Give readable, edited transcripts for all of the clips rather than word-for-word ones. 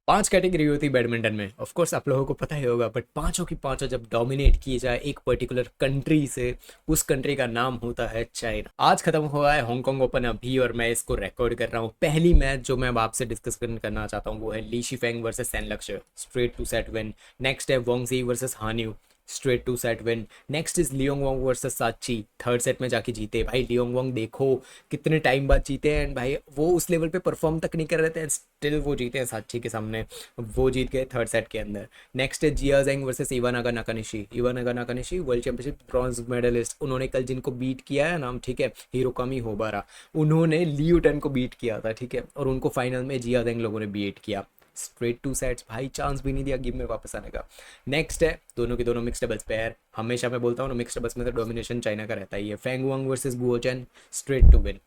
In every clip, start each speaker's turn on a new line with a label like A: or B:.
A: 5 category होती है badminton में, ऑफ कोर्स आप लोगों को पता ही होगा, बट पांचों की पांचों जब डोमिनेट की जाए एक पर्टिकुलर कंट्री से, उस कंट्री का नाम होता है चाइना। आज खत्म हुआ है हांगकांग ओपन अभी, और मैं इसको रिकॉर्ड कर रहा हूँ। पहली मैच जो मैं अब आपसे डिस्कस करना चाहता हूँ वो है Li Shifeng versus Sen Lakshya, straight two set win. Next है वोंग जी वर्सेस हान्यू, straight two set win. Next is लियोंग वोंग वर्सेस साची, थर्ड सेट में जाके जीते। भाई लियोंग वोंग देखो कितने टाइम बाद जीते हैं, एंड भाई वो उस लेवल पे परफॉर्म तक नहीं कर रहे थे, स्टिल वो जीते हैं साची के सामने। वो जीत गए थर्ड सेट के अंदर। नेक्स्ट है जिया जेंग versus Iwanaga Nakanishi. Iwanaga Nakanishi world championship bronze medalist, उन्होंने कल जिनको बीट किया है नाम, ठीक है, हिरोकामी होबारा, उन्होंने लियू टेन को बीट किया था, ठीक है, और उनको फाइनल में जिया जेंग लोगों ने बीट किया। स्ट्रेट टू सेट्स, भाई चांस भी नहीं दिया गेम में वापस आने का। नेक्स्ट है दोनों के दोनों मिक्स डबल्स पेयर, हमेशा मैं बोलता हूँ ना मिक्स डबल्स में तो डोमिनेशन चाइना का रहता ही है। Feng Wang versus Guo Chen, straight to win.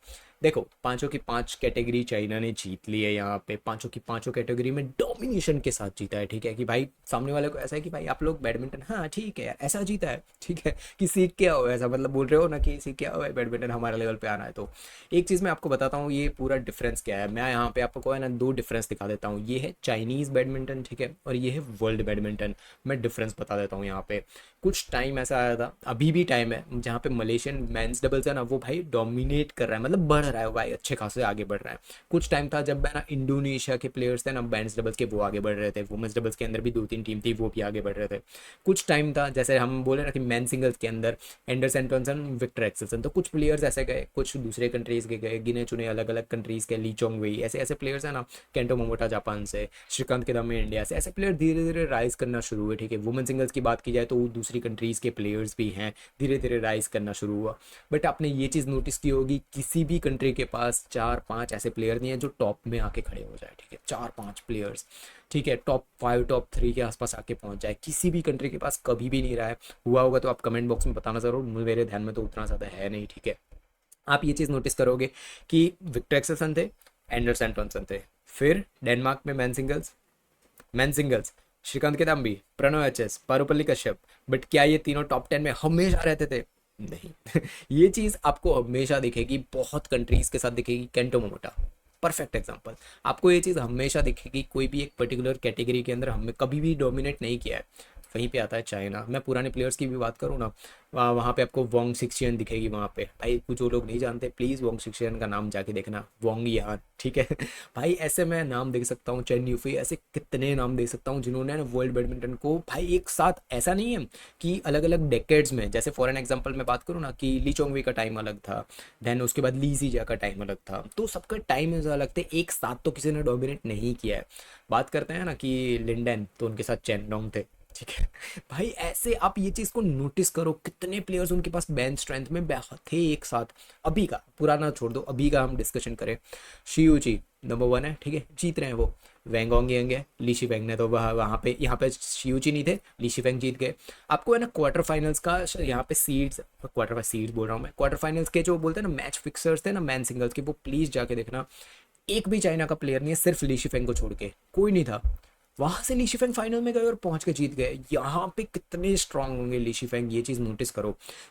A: देखो पांचों की पांच कैटेगरी चाइना ने जीत ली है यहाँ पे, पांचों की पांचों कैटेगरी में डोमिनेशन के साथ जीता है, ठीक है, कि भाई सामने वाले को ऐसा है कि भाई आप लोग बैडमिंटन, हाँ ठीक है यार ऐसा जीता है, ठीक है, कि सीख के आओ, ऐसा मतलब बोल रहे हो ना कि सीख के आओ भाई बैडमिंटन हमारे लेवल पे आना है। तो एक चीज़ मैं आपको बताता हूँ ये पूरा डिफरेंस क्या है। मैं यहाँ पे आपको है ना दो डिफरेंस दिखा देता हूँ, ये है चाइनीज़ बैडमिंटन, ठीक है, और ये है वर्ल्ड बैडमिंटन। मैं डिफरेंस बता देता हूँ यहाँ पे। कुछ टाइम ऐसा आया था, अभी भी टाइम है, जहाँ पे मलेशियन मेंस डबल्स है ना वो भाई डोमिनेट कर रहा है, मतलब बढ़ रहा है भाई, अच्छे खासे आगे बढ़ रहा है। कुछ टाइम था जब है ना इंडोनेशिया के प्लेयर्स थे ना मेंस डबल्स के, वो आगे बढ़ रहे थे। वुमेन्स डबल्स के अंदर भी दो तीन टीम थी, वो भी आगे बढ़ रहे थे। कुछ टाइम था जैसे हम बोले ना कि मैन सिंगल्स के अंदर एंडरसन टॉनसन, विक्टर एक्सेल्सन, तो कुछ प्लेयर्स ऐसे गए, कुछ दूसरे कंट्रीज के गए, गिने चुने अलग अलग कंट्रीज के, ली चोंग वई, ऐसे ऐसे प्लेयर्स है ना, केंटो मोमोटा जापान से, श्रीकांत किदामी इंडिया से, ऐसे प्लेयर धीरे धीरे राइज करना शुरू हुए, ठीक है। वुमेन सिंगल्स की बात की जाए तो दूसरी कंट्रीज के प्लेयर्स भी हैं, धीरे धीरे राइज करना शुरू हुआ। बट आपने ये चीज़ नोटिस की होगी, किसी भी कंट्री के पास चार पांच ऐसे प्लेयर नहीं है जो टॉप में आके खड़े हो जाए, ठीक है, चार पांच प्लेयर्स, ठीक है, टॉप फाइव टॉप थ्री के आसपास आके पहुंच जाए, किसी भी कंट्री के पास कभी भी नहीं रहा है। हुआ होगा तो आप कमेंट बॉक्स में बताना जरूर, मेरे ध्यान में तो उतना ज़्यादा है नहीं, ठीक है। आप ये चीज़ नोटिस करोगे कि विक्टर एक्सेल्सन थे, एंडरसन टॉनसन थे, फिर डेनमार्क में men singles Srikanth Kidambi, Pranav H Parupalli Kashyap. But क्या ये तीनों टॉप 10 में हमेशा रहते थे? नहीं। ये चीज़ आपको हमेशा दिखेगी, बहुत कंट्रीज के साथ दिखेगी। Kento Momota perfect example. आपको ये चीज़ हमेशा दिखेगी, कोई भी एक पर्टिकुलर कैटेगरी के अंदर हमें कभी भी डोमिनेट नहीं किया है। वहीं पे आता है चाइना। मैं पुराने प्लेयर्स की भी बात करूँ ना, वहाँ पे आपको वोंग शिक्शियन दिखेगी वहाँ पे। भाई कुछ जो लोग नहीं जानते प्लीज़ वोंग शिक्शियन का नाम जाके देखना, वोंग यान, ठीक है। भाई ऐसे मैं नाम देख सकता हूँ, चेन यूफी, ऐसे कितने नाम दे सकता हूँ जिन्होंने वर्ल्ड बैडमिंटन को भाई एक साथ, ऐसा नहीं है कि अलग अलग डेकेड्स में, जैसे फॉर एन एग्जांपल मैं बात करूँ ना कि ली चोंगवी का टाइम अलग था, देन उसके बाद ली सीजा का टाइम अलग था, तो सबका टाइम अलग थे, एक साथ तो किसी ने डोमिनेट नहीं किया है। बात करते हैं ना कि लिंडन, तो उनके साथ चेन डोंग थे, ठीक है। भाई ऐसे आप ये चीज को नोटिस करो, कितने प्लेयर्स उनके पास बेंच स्ट्रेंथ में थे एक साथ। अभी का पुराना छोड़ दो, अभी का हम डिस्कशन करें, शियूची नंबर वन है, ठीक है, जीत रहे हैं वो। वेंगोंग यंग है, लीशी फेंग ने तो वहाँ पे, यहाँ पे शियूची नहीं थे, लीशी फेंग जीत गए। आपको है ना क्वार्टर फाइनल्स का यहाँ पे सीड्स, क्वार्टर सीड्स बोल रहा हूँ मैं, क्वार्टर फाइनल्स के जो बोलते हैं ना मैच फिक्सर्स थे ना मैन सिंगल्स के, वो प्लीज जाके देखना। एक भी चाइना का प्लेयर नहीं है, सिर्फ लीशी फेंग को छोड़ के कोई नहीं था। वहां से ली शिफेंग फाइनल में गए और पहुंच के जीत गए। यहाँ पे कितने स्ट्रांग होंगे ली शिफेंग, ये चीज़ नोटिस करो,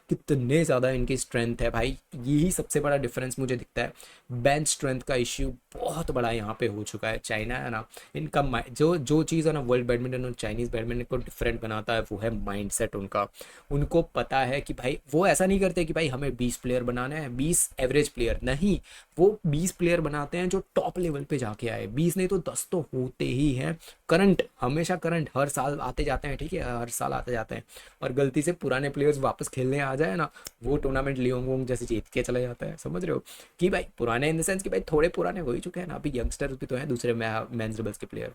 A: कितने ज़्यादा इनकी स्ट्रेंथ है भाई। यही सबसे बड़ा डिफरेंस मुझे दिखता है। बेंच स्ट्रेंथ का इश्यू बहुत बड़ा यहाँ पे हो चुका है। चाइना है ना, इनका जो जो चीज़ है ना वर्ल्ड बैडमिंटन और चाइनीज़ बैडमिंटन को डिफरेंट बनाता है वो है माइंडसेट उनका। उनको पता है कि भाई वो ऐसा नहीं करते कि भाई हमें 20 प्लेयर बनाना है, 20 एवरेज प्लेयर नहीं, वो 20 प्लेयर बनाते हैं जो टॉप लेवल पे जाके आए। 20 नहीं तो 10 तो होते ही हैं। करंट, हमेशा करंट, हर साल आते जाते हैं, ठीक है, हर साल आते जाते हैं। और गलती से पुराने प्लेयर्स वापस खेलने आ जाए ना, वो टूर्नामेंट लियोंग वोंग जैसे जीत के चला जाता है, समझ रहे हो। कि भाई पुराने इन द सेंस कि भाई थोड़े पुराने हो ही चुके हैं ना, अभी यंगस्टर्स भी तो हैं दूसरे मेंस डबल्स के प्लेयर।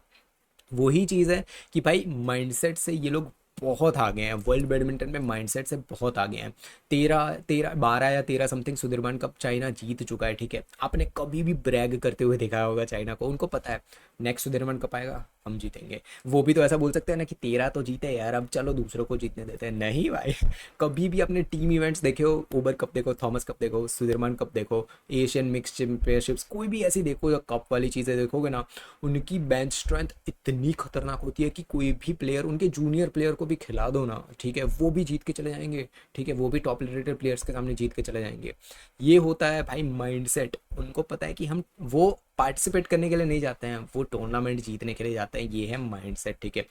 A: वही चीज़ है कि भाई माइंडसेट से ये लोग बहुत आगे हैं, वर्ल्ड बैडमिंटन में माइंडसेट से बहुत आगे हैं। 12 या 13 समथिंग सुदीर्घ कप चाइना जीत चुका है, ठीक है। आपने कभी भी ब्रैग करते हुए देखा होगा चाइना को, उनको पता है नेक्स्ट सुदीर्घ कप आएगा हम जीतेंगे। वो भी तो ऐसा बोल सकते हैं ना कि 13 तो जीते यार, अब चलो दूसरों को जीतने देते हैं, नहीं भाई। कभी भी अपने टीम इवेंट्स देखे हो, ओबर कप देखो, थॉमस कप देखो, सुदीर्घ कप देखो, एशियन मिक्स चैंपियनशिप्स, कोई भी ऐसी देखो, या कप वाली चीज़ें देखोगे ना, उनकी बेंच स्ट्रेंथ इतनी खतरनाक होती है कि कोई भी प्लेयर, उनके जूनियर प्लेयर को भी खिला दो ना, ठीक है, वो भी जीत के चले जाएंगे, ठीक है, वो भी टॉप रेटेड प्लेयर्स के सामने जीत के चले जाएंगे। ये होता है भाई माइंडसेट। उनको पता है कि हम वो पार्टिसिपेट करने के लिए नहीं जाते हैं, वो टूर्नामेंट जीतने के लिए जाते हैं। ये है माइंडसेट, ठीक है।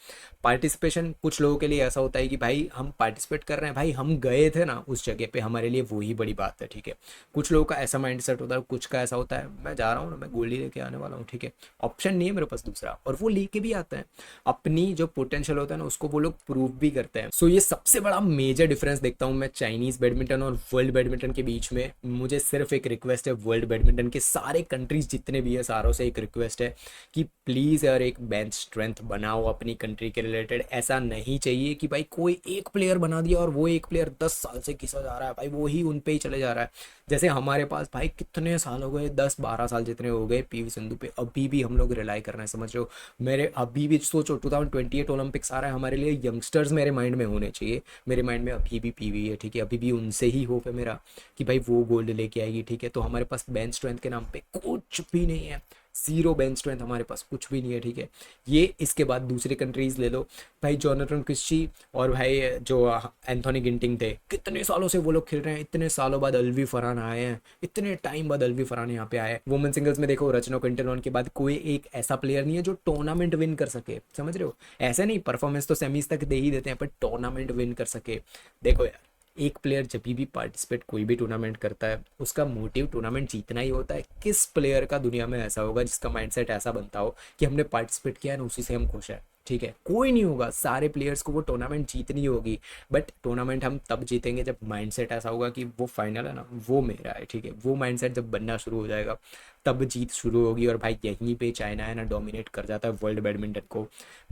A: पार्टिसिपेशन कुछ लोगों के लिए ऐसा होता है कि भाई हम पार्टिसिपेट कर रहे हैं, भाई हम गए थे ना उस जगह पे, हमारे लिए वही बड़ी बात है, ठीक है। कुछ लोगों का ऐसा माइंडसेट होता है, कुछ का ऐसा होता है मैं जा रहा हूँ ना, मैं गोल्ड ही लेके आने वाला हूँ, ठीक है, ऑप्शन नहीं है मेरे पास दूसरा, और वो लेके भी आते हैं। अपनी जो पोटेंशियल होता है ना उसको वो लोग प्रूव भी करते हैं। सो ये सबसे बड़ा मेजर डिफरेंस देखता हूँ मैं चाइनीज बैडमिंटन और वर्ल्ड बैडमिंटन के बीच में। मुझे सिर्फ एक रिक्वेस्ट है वर्ल्ड बैडमिंटन के सारे कंट्रीज जितने भी है सारों से एक रिक्वेस्ट है कि प्लीज़ यार एक बेंच स्ट्रेंथ बनाओ अपनी कंट्री के रिलेटेड। ऐसा नहीं चाहिए कि भाई कोई एक प्लेयर बना दिया और वो एक प्लेयर 10 साल से घिसा जा रहा है, भाई वो ही उन पे ही चले जा रहा है। जैसे हमारे पास भाई कितने साल हो गए, 10-12 साल जितने हो गए पीवी सिंधु पे, अभी भी हम लोग रिलाई कर रहे हैं, समझ रहे हो। मेरे अभी भी सोचो 2028 ओलंपिक्स आ रहा है, हमारे लिए यंगस्टर्स मेरे माइंड में होने चाहिए। मेरे माइंड में अभी भी पीवी है, ठीक है, अभी भी उनसे ही होप है मेरा कि भाई वो गोल्ड लेके आएगी, ठीक है। तो हमारे पास बेंच स्ट्रेंथ के नाम पे कुछ भी नहीं है, जीरो बेंच स्ट्रेंथ हमारे पास कुछ भी नहीं है, ठीक है। ये इसके बाद दूसरी कंट्रीज ले लो भाई, जोनाथन क्रिस्टी और भाई जो एंथोनी गिंटिंग थे, कितने सालों से वो लोग खेल रहे हैं, इतने सालों बाद अलवी फरहान आए हैं, इतने टाइम बाद अलवी फरहान यहाँ पे आए हैं। वुमेन सिंगल्स में देखो रचना क्विंटलॉन के बाद कोई एक ऐसा प्लेयर नहीं है जो टूर्नामेंट विन कर सके, समझ रहे हो। ऐसा नहीं परफॉर्मेंस तो सेमीज तक दे ही देते हैं, पर टूर्नामेंट विन कर सके। देखो यार एक प्लेयर जब भी पार्टिसिपेट कोई भी टूर्नामेंट करता है उसका मोटिव टूर्नामेंट जीतना ही होता है। किस प्लेयर का दुनिया में ऐसा होगा जिसका माइंडसेट ऐसा बनता हो कि हमने पार्टिसिपेट किया है ना उसी से हम खुश हैं, ठीक है, कोई नहीं होगा। सारे प्लेयर्स को वो टूर्नामेंट जीतनी होगी, बट टूर्नामेंट हम तब जीतेंगे जब माइंडसेट ऐसा होगा कि वो फाइनल है ना वो मेरा है, ठीक है। वो माइंडसेट जब बनना शुरू हो जाएगा तब जीत शुरू होगी। और भाई यहीं पे चाइना है ना डोमिनेट कर जाता है वर्ल्ड बैडमिंटन को,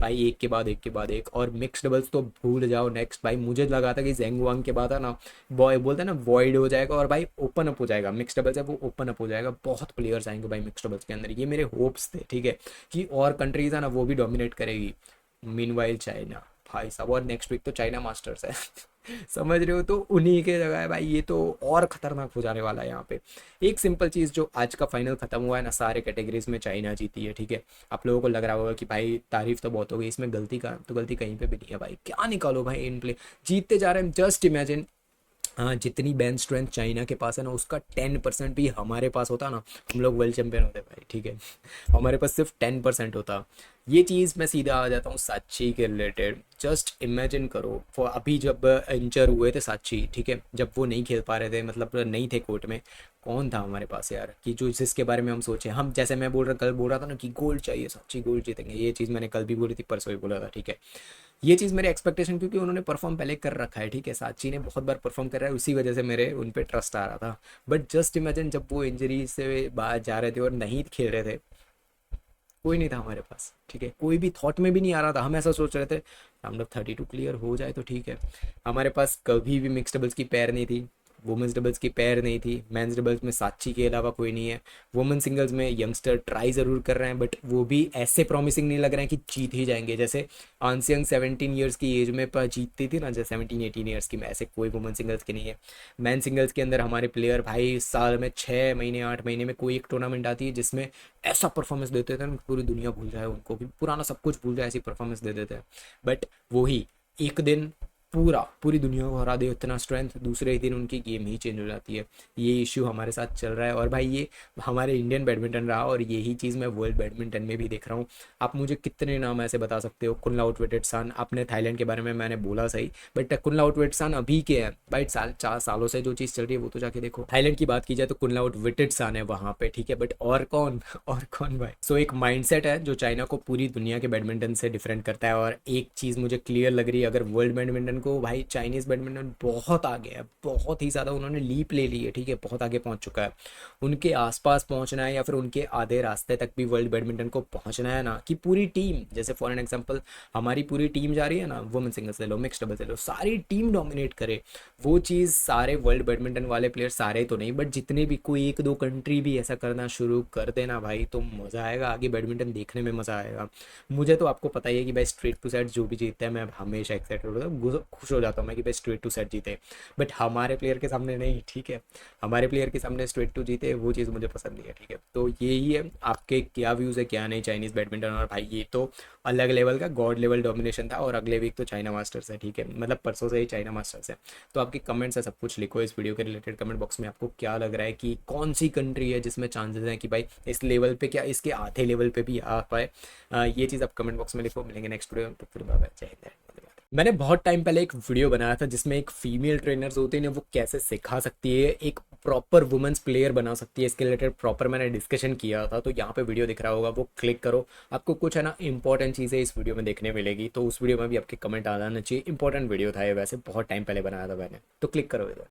A: भाई एक के बाद एक के बाद एक। और मिक्स डबल्स तो भूल जाओ नेक्स्ट, भाई मुझे लगा था कि जेंग वांग के बाद है ना बॉय बोलते हैं ना वॉइड हो जाएगा और भाई ओपन अप हो जाएगा, मिक्स डबल्स है वो ओपन अप हो जाएगा, बहुत प्लेयर्स आएंगे भाई मिक्स डबल्स के अंदर, ये मेरे होप्स थे, ठीक है, कि और कंट्रीज है ना वो भी डोमिनेट करेगी। मीनवाइल चाइना भाई साहब, और नेक्स्ट वीक तो चाइना मास्टर्स है समझ रहे हो, तो उन्हीं के जगह है भाई, ये तो और खतरनाक हो जाने वाला है यहाँ पे। एक सिंपल चीज़ जो आज का फाइनल खत्म हुआ है ना सारे कैटेगरीज में चाइना जीती है, ठीक है। आप लोगों को लग रहा होगा कि भाई तारीफ तो बहुत हो गई, इसमें गलती का तो गलती कहीं पे भी नहीं है भाई, क्या निकालो भाई इन प्ले जीतते जा रहे हैं। जस्ट इमेजिन हाँ जितनी बेंच स्ट्रेंथ चाइना के पास है ना उसका 10% भी हमारे पास होता ना, हम लोग वर्ल्ड चैंपियन होते भाई, ठीक है। हमारे पास सिर्फ 10% होता। ये चीज़ मैं सीधा आ जाता हूँ साची के रिलेटेड। जस्ट इमेजिन करो अभी जब इंजर हुए थे साची, ठीक है, जब वो नहीं खेल पा रहे थे, मतलब नहीं थे कोर्ट में, कौन था हमारे पास यार कि जो जिसके बारे में हम सोचे। हम जैसे मैं कल बोल रहा था ना कि गोल्ड चाहिए, साची गोल्ड जीतेंगे, ये चीज़ मैंने कल भी बोली थी, परसों भी बोला था, ठीक है। ये चीज़ मेरे एक्सपेक्टेशन, क्योंकि उन्होंने परफॉर्म पहले कर रखा है, ठीक है, साची ने बहुत बार परफॉर्म कर रहा है, उसी वजह से मेरे उन पर ट्रस्ट आ रहा था। बट जस्ट इमेजिन जब वो इंजरी से बाहर जा रहे थे और नहीं खेल रहे थे, कोई नहीं था हमारे पास, ठीक है, कोई भी थॉट में भी नहीं आ रहा था। हम ऐसा सोच रहे थे हम लोग 32 क्लियर हो जाए तो ठीक है। हमारे पास कभी भी मिक्स डबल्स की पैर नहीं थी, वुमेंस डबल्स की पैर नहीं थी, मेंस डबल्स में साची के अलावा कोई नहीं है, वुमेन सिंगल्स में यंगस्टर ट्राई ज़रूर कर रहे हैं बट वो भी ऐसे प्रॉमिसिंग नहीं लग रहे हैं कि जीत ही जाएंगे। जैसे आंसियंग 17 ईयर्स की एज में पर जीतती थी ना, जैसे 17-18 ईयर्स की में, ऐसे कोई वुमेन सिंगल्स की नहीं है। मैन सिंगल्स के अंदर हमारे प्लेयर भाई साल में 6 महीने 8 महीने में कोई एक टूर्नामेंट आती है जिसमें ऐसा परफॉर्मेंस देते थे ना पूरी दुनिया भूल जाए, उनको भी पुराना सब कुछ भूल जाए, ऐसी परफॉर्मेंस दे देते हैं। बट वही एक दिन पूरी दुनिया को हरा दे इतना स्ट्रेंथ, दूसरे ही दिन उनकी गेम ही चेंज हो जाती है। ये इश्यू हमारे साथ चल रहा है और भाई ये हमारे इंडियन बैडमिंटन रहा और यही चीज़ मैं वर्ल्ड बैडमिंटन में भी देख रहा हूँ। आप मुझे कितने नाम ऐसे बता सकते हो, कुनलाउट विटिटसन, आपने थाईलैंड के बारे में मैंने बोला सही, बट कुनलाउट विटिटसन अभी के हैं भाई, 4 सालों से जो चीज़ चल रही है वो तो जाके देखो। थाईलैंड की बात की जाए तो कुनलाउट विटिटसन है वहाँ पे, ठीक है, बट और कौन और कौन भाई। सो एक माइंडसेट है जो चाइना को पूरी दुनिया के बैडमिंटन से डिफरेंट करता है। और एक चीज़ मुझे क्लियर लग रही है, अगर वर्ल्ड बैडमिंटन को भाई चाइनीज बैडमिंटन बहुत आगे है, बहुत ही ज़्यादा उन्होंने लीप ले ली है, ठीक है, बहुत आगे पहुंच चुका है। उनके आसपास पहुंचना है या फिर उनके आधे रास्ते तक भी वर्ल्ड बैडमिंटन को पहुंचना है ना, कि पूरी टीम, जैसे फॉर एन एग्जांपल हमारी पूरी टीम जा रही है ना, वुमेन सिंगल्स ले लो, मिक्स डबल्स ले लो, सारी टीम डोमिनेट करे, वो चीज़ सारे वर्ल्ड बैडमिंटन वाले प्लेयर, सारे तो नहीं बट जितने भी, कोई एक दो कंट्री भी ऐसा करना शुरू कर देना भाई तो मज़ा आएगा, आगे बैडमिंटन देखने में मज़ा आएगा। मुझे तो आपको पता ही है कि भाई स्ट्रेट टू सेट जो भी जीतता है मैं हमेशा एक्साइटेड होता हूँ। खुश हो जाता हूँ मैं कि भाई स्ट्रेट टू सेट जीते, बट हमारे प्लेयर के सामने नहीं, ठीक है, हमारे प्लेयर के सामने स्ट्रेट टू जीते, वो चीज़ मुझे पसंद नहीं है, ठीक है। तो यही है, आपके क्या व्यूज़ है क्या नहीं चाइनीज़ बैडमिंटन। और भाई ये तो अलग लेवल का गॉड लेवल डोमिनेशन था, और अगले वीक तो चाइना मास्टर्स है, ठीक है, मतलब परसों से ही चाइना मास्टर्स है। तो आपके कमेंट्स है, सब कुछ लिखो इस वीडियो के रिलेटेड कमेंट बॉक्स में, आपको क्या लग रहा है कि कौन सी कंट्री है जिसमें चांसेस हैं कि भाई इस लेवल पे क्या इसके आधे लेवल पे भी आ पाए। ये चीज़ आप कमेंट बॉक्स में लिखो। मिलेंगे नेक्स्ट वीडियो में, तो फिर बाय बाय, जय हिंद। मैंने बहुत टाइम पहले एक वीडियो बनाया था जिसमें एक फीमेल ट्रेनर्स होती है वो कैसे सिखा सकती है, एक प्रॉपर वुमेंस प्लेयर बना सकती है, इसके रिलेटेड प्रॉपर मैंने डिस्कशन किया था। तो यहाँ पे वीडियो दिख रहा होगा, वो क्लिक करो, आपको कुछ है ना इंपॉर्टेंट चीज़ें इस वीडियो में देखने मिलेगी। तो उस वीडियो में भी आपके कमेंट आ जाना चाहिए, इंपॉर्टेंट वीडियो था ये, वैसे बहुत टाइम पहले बनाया था मैंने, तो क्लिक करो इधर।